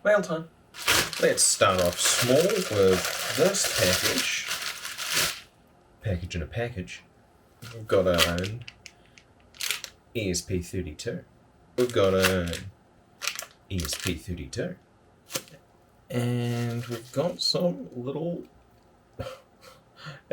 Mail time. Let's start off small with this package. Package in a package. We've got an ESP32. We've got an ESP32. And we've got some little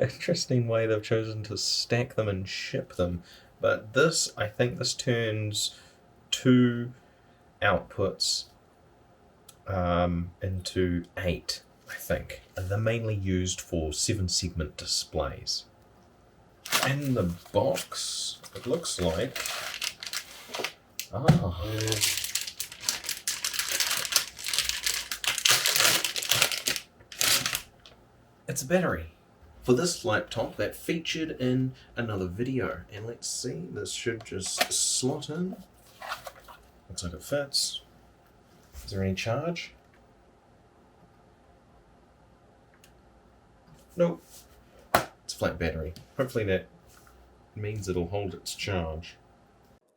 interesting way they've chosen to stack them and ship them. But this, I think this turns two outputs into 8, I think. And they're mainly used for 7-segment displays. In the box, it looks like... it's a battery for this laptop that featured in another video. And let's see, this should just slot in. Looks like it fits. Is there any charge? Nope. It's a flat battery. Hopefully that means it'll hold its charge.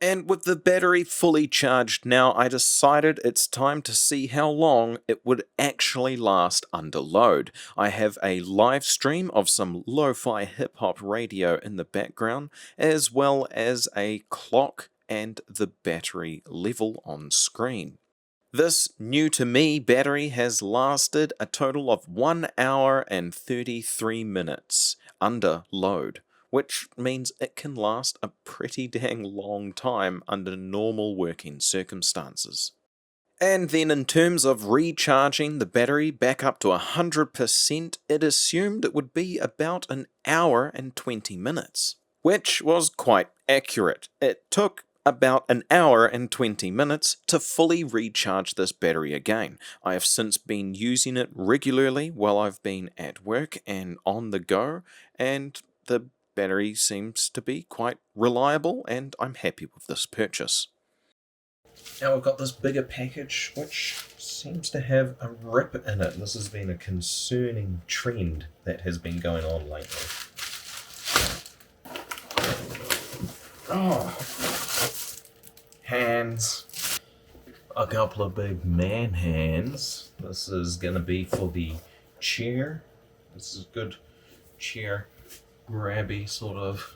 And with the battery fully charged now, I decided it's time to see how long it would actually last under load. I have a live stream of some lo-fi hip-hop radio in the background, as well as a clock and the battery level on screen. This new-to-me battery has lasted a total of 1 hour and 33 minutes under load, which means it can last a pretty dang long time under normal working circumstances. And then in terms of recharging the battery back up to 100%, it assumed it would be about 1 hour and 20 minutes, which was quite accurate. It took about 1 hour and 20 minutes to fully recharge this battery again. I have since been using it regularly while I've been at work and on the go, and the battery seems to be quite reliable, and I'm happy with this purchase. Now we've got this bigger package, which seems to have a rip in it. This has been a concerning trend that has been going on lately. Oh, hands. A couple of big man hands. This is going to be for the chair. This is good chair grabby sort of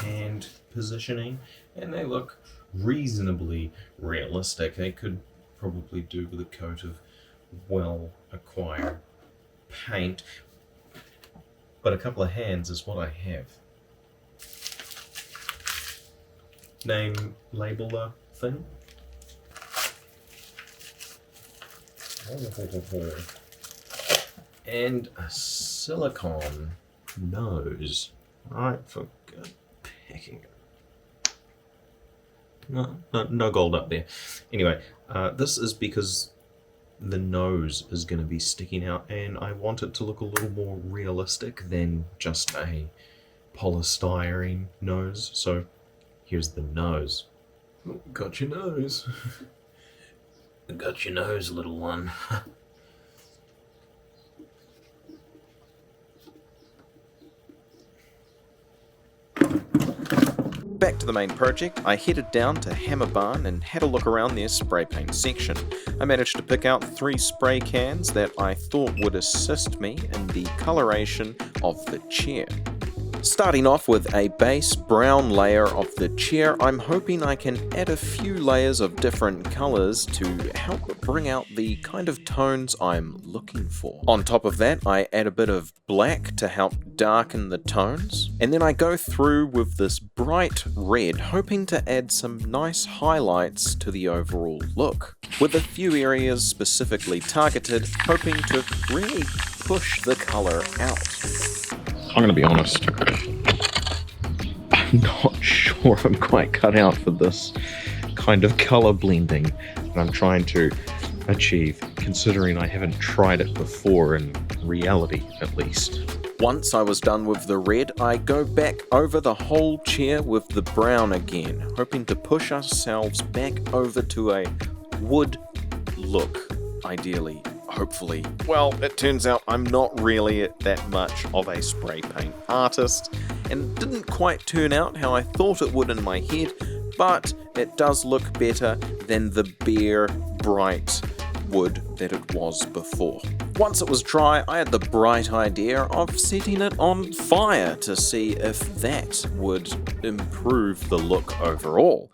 hand positioning, and they look reasonably realistic. They could probably do with a coat of well acquired paint, but a couple of hands is what I have. Name labeler thing. And a silicone nose. Right, for good picking. No gold up there. Anyway, this is because the nose is going to be sticking out, and I want it to look a little more realistic than just a polystyrene nose. So here's the nose. Got your nose. Got your nose, little one. Back to the main project, I headed down to Hammer Barn and had a look around their spray paint section. I managed to pick out 3 spray cans that I thought would assist me in the coloration of the chair. Starting off with a base brown layer of the chair, I'm hoping I can add a few layers of different colours to help bring out the kind of tones I'm looking for. On top of that, I add a bit of black to help darken the tones, and then I go through with this bright red, hoping to add some nice highlights to the overall look, with a few areas specifically targeted, hoping to really push the colour out. I'm going to be honest, I'm not sure I'm quite cut out for this kind of colour blending that I'm trying to achieve, considering I haven't tried it before in reality, at least. Once I was done with the red, I go back over the whole chair with the brown again, hoping to push ourselves back over to a wood look, ideally. Hopefully. Well, it turns out I'm not really that much of a spray paint artist, and it didn't quite turn out how I thought it would in my head, but it does look better than the bare, bright wood that it was before. Once it was dry, I had the bright idea of setting it on fire to see if that would improve the look overall.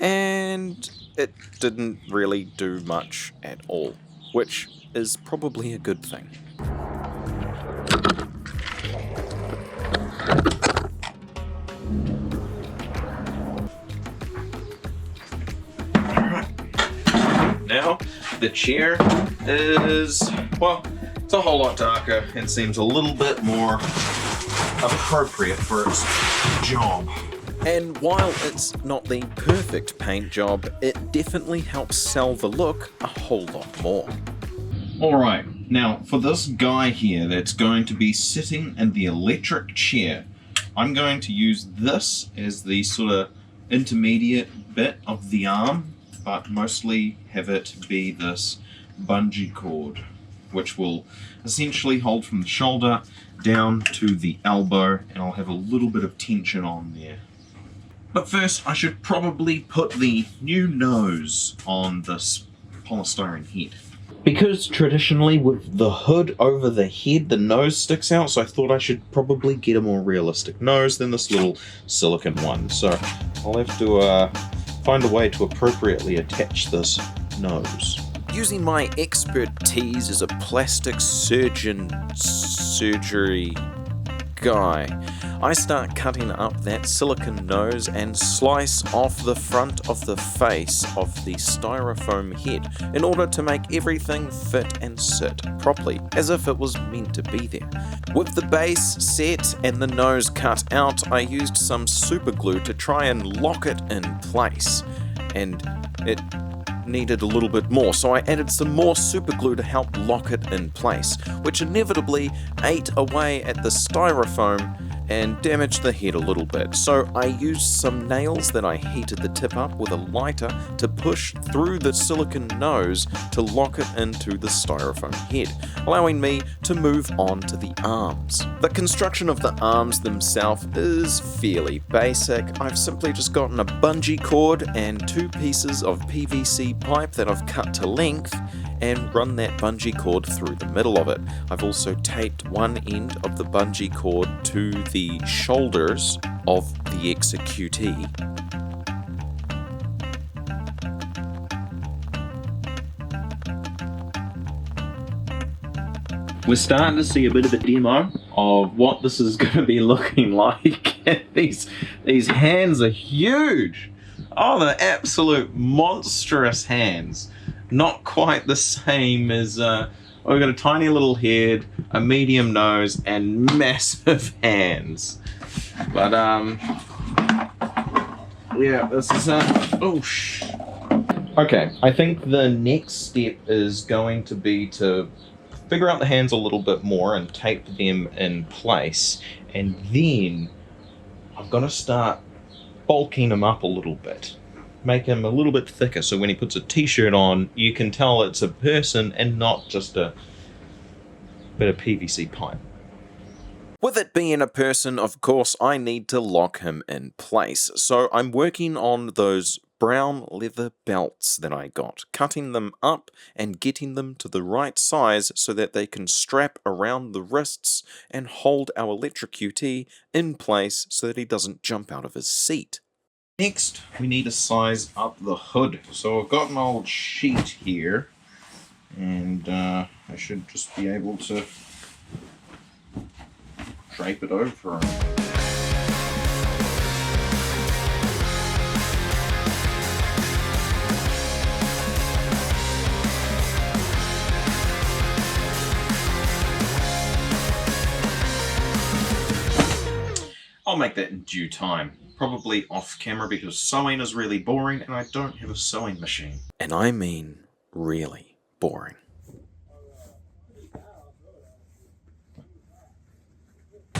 And it didn't really do much at all, which is probably a good thing. Now, the chair is, well, it's a whole lot darker and seems a little bit more appropriate for its job. And while it's not the perfect paint job, it definitely helps sell the look a whole lot more. Alright, now for this guy here that's going to be sitting in the electric chair, I'm going to use this as the sort of intermediate bit of the arm, but mostly have it be this bungee cord, which will essentially hold from the shoulder down to the elbow, and I'll have a little bit of tension on there. But first, I should probably put the new nose on this polystyrene head. Because traditionally with the hood over the head, the nose sticks out, so I thought I should probably get a more realistic nose than this little silicone one. So I'll have to find a way to appropriately attach this nose. Using my expertise as a plastic surgery guy, I start cutting up that silicone nose and slice off the front of the face of the styrofoam head in order to make everything fit and sit properly, as if it was meant to be there. With the base set and the nose cut out, I used some super glue to try and lock it in place, and it needed a little bit more, so I added some more super glue to help lock it in place, which inevitably ate away at the styrofoam and damaged the head a little bit. So I used some nails that I heated the tip up with a lighter to push through the silicone nose to lock it into the styrofoam head, allowing me to move on to the arms. The construction of the arms themselves is fairly basic. I've simply just gotten a bungee cord and 2 pieces of PVC pipe that I've cut to length and run that bungee cord through the middle of it. I've also taped one end of the bungee cord to the shoulders of the executee. We're starting to see a bit of a demo of what this is going to be looking like. These hands are huge. Oh, they're absolute monstrous hands. Not quite the same as, we've got a tiny little head, a medium nose, and massive hands. But, yeah, this is, Okay, I think the next step is going to be to figure out the hands a little bit more and tape them in place, and then I've got to start bulking them up a little bit. Make him a little bit thicker so when he puts a t-shirt on, you can tell it's a person and not just a bit of PVC pipe. With it being a person, of course, I need to lock him in place. So I'm working on those brown leather belts that I got, cutting them up and getting them to the right size so that they can strap around the wrists and hold our electrocutee in place so that he doesn't jump out of his seat. Next, we need to size up the hood. So I've got an old sheet here, and I should just be able to drape it over. I'll make that in due time. Probably off camera because sewing is really boring and I don't have a sewing machine. And I mean really boring.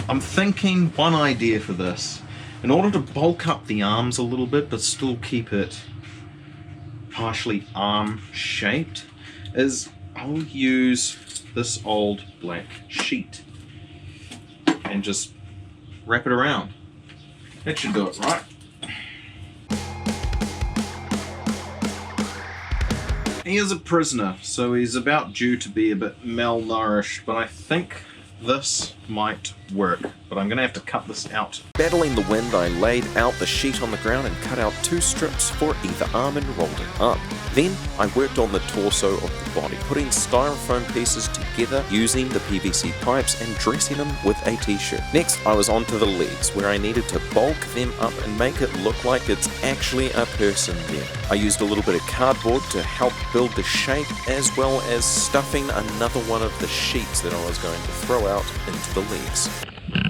I'm thinking one idea for this. In order to bulk up the arms a little bit but still keep it partially arm shaped, is I'll use this old black sheet and just wrap it around. That should do it, right? He is a prisoner, so he's about due to be a bit malnourished, but I think this might work, but I'm gonna have to cut this out. Battling the wind, I laid out the sheet on the ground and cut out 2 strips for either arm and rolled it up. Then I worked on the torso of the body, putting styrofoam pieces together using the PVC pipes and dressing them with a t-shirt. Next, I was onto the legs, where I needed to bulk them up and make it look like it's actually a person there. I used a little bit of cardboard to help build the shape, as well as stuffing another one of the sheets that I was going to throw out into the legs.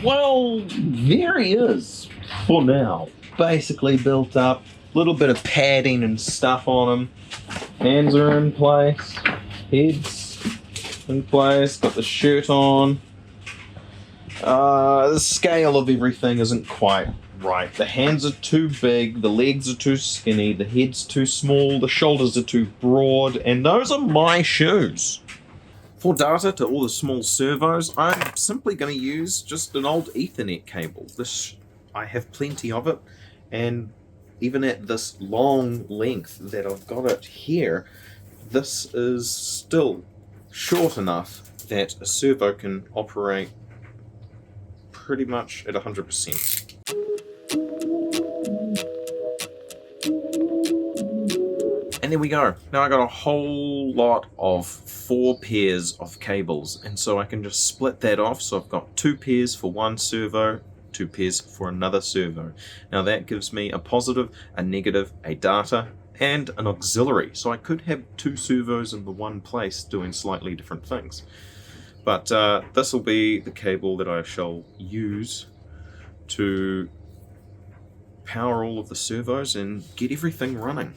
Well, there he is for now. Basically built up, little bit of padding and stuff on him. Hands are in place, head's in place, got the shirt on. The scale of everything isn't quite right. The hands are too big, the legs are too skinny, the head's too small, the shoulders are too broad, and those are my shoes. For data to all the small servos, I'm simply going to use just an old Ethernet cable. I have plenty of it, and even at this long length that I've got it here, this is still short enough that a servo can operate pretty much at 100%. And there we go. Now I got a whole lot of 4 pairs of cables, and so I can just split that off. So I've got 2 pairs for one servo, 2 pairs for another servo. Now that gives me a positive, a negative, a data, and an auxiliary. So I could have 2 servos in the one place doing slightly different things. But this will be the cable that I shall use to power all of the servos and get everything running.